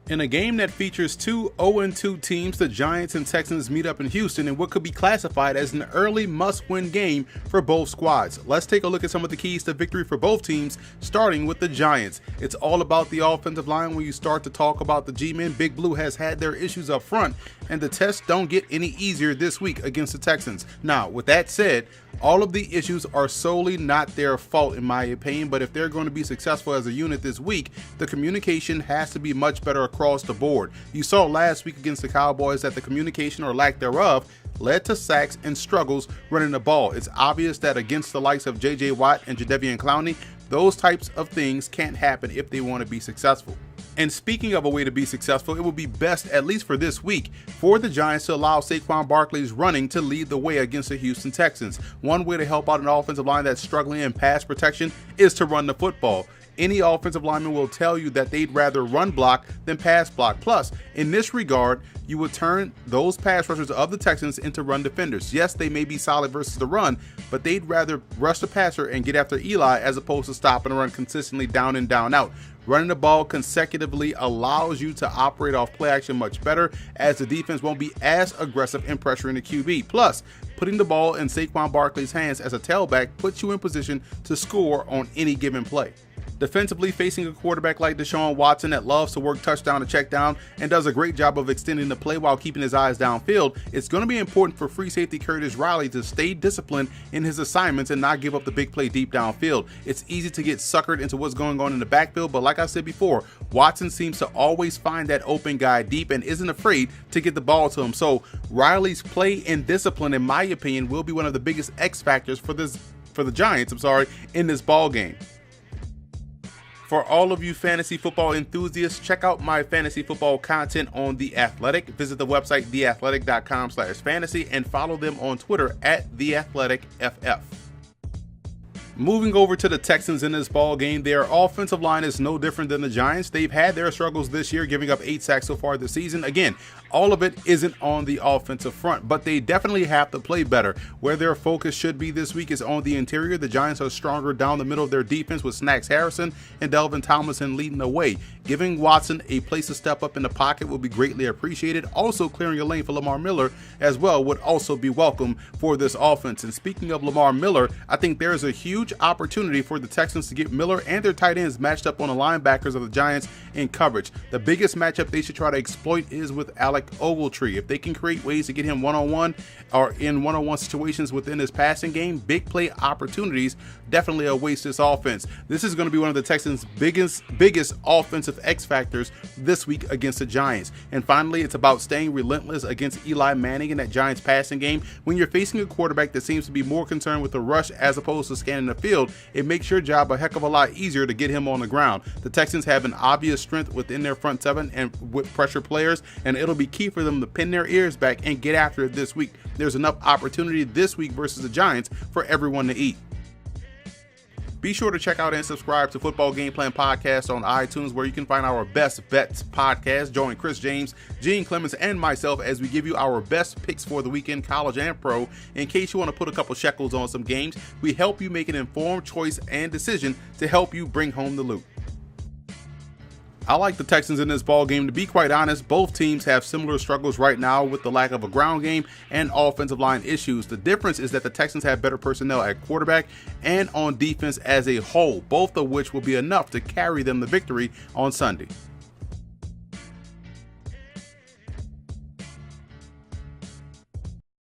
In a game that features two 0-2 teams, the Giants and Texans meet up in Houston in what could be classified as an early must-win game for both squads. Let's take a look at some of the keys to victory for both teams, starting with the Giants. It's all about the offensive line when you start to talk about the G-men. Big Blue has had their issues up front, and the tests don't get any easier this week against the Texans. Now, with that said, all of the issues are solely not their fault in my opinion, but if they're going to be successful as a unit this week, the communication has to be much better across the board. You saw last week against the Cowboys that the communication or lack thereof led to sacks and struggles running the ball. It's obvious that against the likes of J.J. Watt and Jadeveon Clowney, those types of things can't happen if they want to be successful. And speaking of a way to be successful, it would be best, at least for this week, for the Giants to allow Saquon Barkley's running to lead the way against the Houston Texans. One way to help out an offensive line that's struggling in pass protection is to run the football. Any offensive lineman will tell you that they'd rather run block than pass block. Plus, in this regard, you would turn those pass rushers of the Texans into run defenders. Yes, they may be solid versus the run, but they'd rather rush the passer and get after Eli as opposed to stop and run consistently down and down out. Running the ball consecutively allows you to operate off play action much better, as the defense won't be as aggressive in pressuring the QB. Plus, putting the ball in Saquon Barkley's hands as a tailback puts you in position to score on any given play. Defensively, facing a quarterback like Deshaun Watson that loves to work touchdown to check down and does a great job of extending the play while keeping his eyes downfield, it's going to be important for free safety Curtis Riley to stay disciplined in his assignments and not give up the big play deep downfield. It's easy to get suckered into what's going on in the backfield, but like I said before, Watson seems to always find that open guy deep and isn't afraid to get the ball to him. So Riley's play and discipline, in my opinion, will be one of the biggest X factors for the Giants, in this ball game. For all of you fantasy football enthusiasts, check out my fantasy football content on The Athletic. Visit the website theathletic.com/fantasy and follow them on Twitter @theathleticff. Moving over to the Texans in this ball game, their offensive line is no different than the Giants. They've had their struggles this year, giving up 8 sacks so far this season. Again, all of it isn't on the offensive front, but they definitely have to play better. Where their focus should be this week is on the interior. The Giants are stronger down the middle of their defense with Snacks Harrison and Delvin Tomlinson leading the way. Giving Watson a place to step up in the pocket will be greatly appreciated. Also, clearing a lane for Lamar Miller as well would also be welcome for this offense. And speaking of Lamar Miller, I think there's a huge opportunity for the Texans to get Miller and their tight ends matched up on the linebackers of the Giants in coverage. The biggest matchup they should try to exploit is with Alec Ogletree. If they can create ways to get him one-on-one or in one-on-one situations within his passing game, big play opportunities definitely awaits this offense. This is going to be one of the Texans' biggest offensive X factors this week against the Giants. And finally, it's about staying relentless against Eli Manning in that Giants passing game. When you're facing a quarterback that seems to be more concerned with the rush as opposed to scanning the field, it makes your job a heck of a lot easier to get him on the ground. The Texans have an obvious strength within their front seven and with pressure players, and it'll be key for them to pin their ears back and get after it this week. There's enough opportunity this week versus the Giants for everyone to eat. Be sure to check out and subscribe to Football Gameplan Podcast on iTunes, where you can find our Best Bets podcast. Join Chris James, Gene Clemens, and myself as we give you our best picks for the weekend, college and pro. In case you want to put a couple shekels on some games, we help you make an informed choice and decision to help you bring home the loot. I like the Texans in this ball game. To be quite honest, both teams have similar struggles right now with the lack of a ground game and offensive line issues. The difference is that the Texans have better personnel at quarterback and on defense as a whole, both of which will be enough to carry them the victory on Sunday.